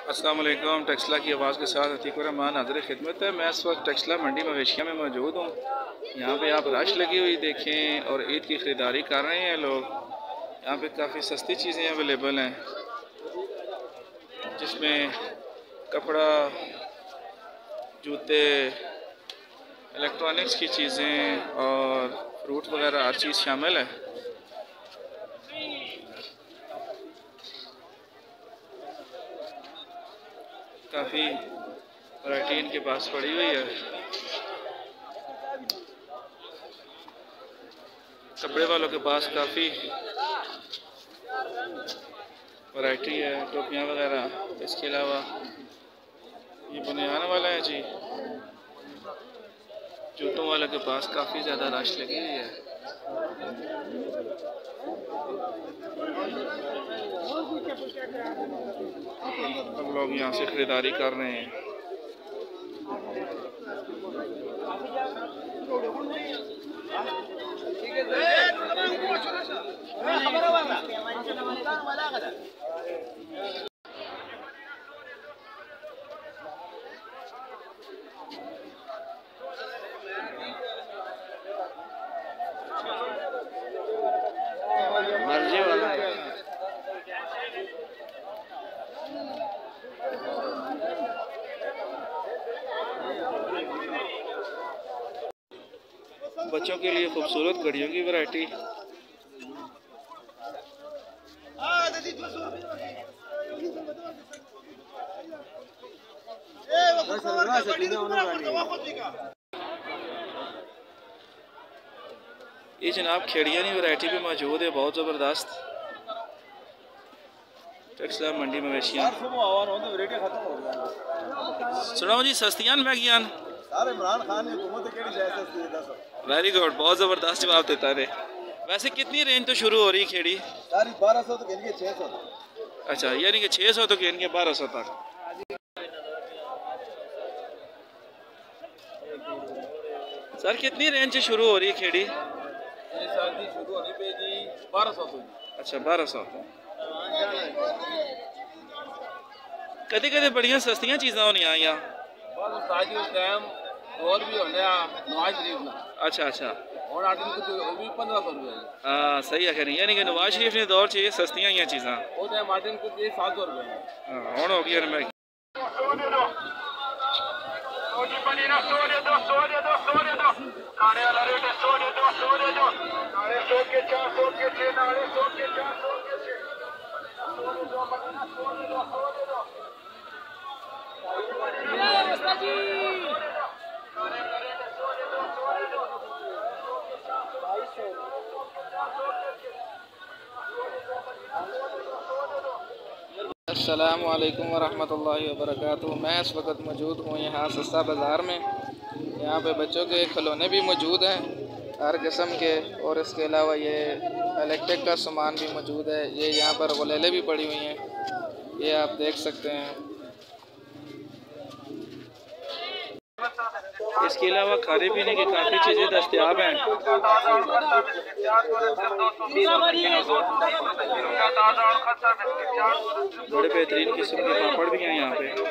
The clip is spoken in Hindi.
अस्सलाम वालेकुम। टेक्सला की आवाज़ के साथ अतीक रहमान हाज़िर खिदमत है। मैं इस वक्त टेक्सला मंडी मवेशिया में मौजूद हूँ। यहाँ पे आप रश लगी हुई देखें और ईद की ख़रीदारी कर रहे हैं लोग। यहाँ पे काफ़ी सस्ती चीज़ें अवेलेबल हैं, जिसमें कपड़ा, जूते, इलेक्ट्रॉनिक्स की चीज़ें और फ्रूट वगैरह हर चीज़ शामिल है। काफ़ी वैरायटी इनके पास पड़ी हुई है। कपड़े वालों के पास काफ़ी वैरायटी है, टोपियाँ वगैरह। इसके अलावा ये बनियान वाला है जी। जूतों वाले के पास काफ़ी ज़्यादा रश लगी हुई है। सब लोग यहाँ से ख़रीदारी कर रहे हैं। मर्जी वाला है। बच्चों के लिए खूबसूरत घड़ियों की वैरायटी। ये जनाब खेड़ियानी वैरायटी भी मौजूद है, बहुत ज़बरदस्त। टेक्सला मंडी मवेशियाँ। सुनाओ जी, सस्तियान महंगियान? वेरी गुड, बहुत ज़बरदस्त जवाब देता है। वैसे कितनी रेंज तो शुरू हो रही खेड़ी? 1200 तो गिन के 600। अच्छा, यानी कि 600 तो गिन के 1200 तक। सर कितनी रेंज से शुरू हो रही है खेड़ी? शुरू होनी पे जी 1200 तो। अच्छा, 1200। कदी कदी बड़ियां सस्तियां चीज़ां होनियां यहाँ। उस टाइम और भी होने नवाज शरीफ ना। अच्छा अच्छा। और आदमी को वो भी 1500 रुपये। हाँ सही है, खैर यानी कि नवाज शरीफ ने दौर चाहिए सस्तियां ही चीज़ां। वो टाइम आदमी को 700 रुपये। हाँ हुण हो गई मैं। अस्सलामु अलैकुम वरहमतुल्लाहि वबरकातुहू। मैं इस वक्त मौजूद हूँ यहाँ सस्ता बाज़ार में। यहाँ पे बच्चों के खिलौने भी मौजूद हैं हर किस्म के, और इसके अलावा ये इलेक्ट्रिक का सामान भी मौजूद है। ये यहाँ पर गुलेलें भी पड़ी हुई हैं, ये आप देख सकते हैं। इसके अलावा खाने पीने की काफ़ी चीज़ें दस्तयाब हैं। बड़े बेहतरीन किस्म के पापड़ भी हैं यहाँ पे।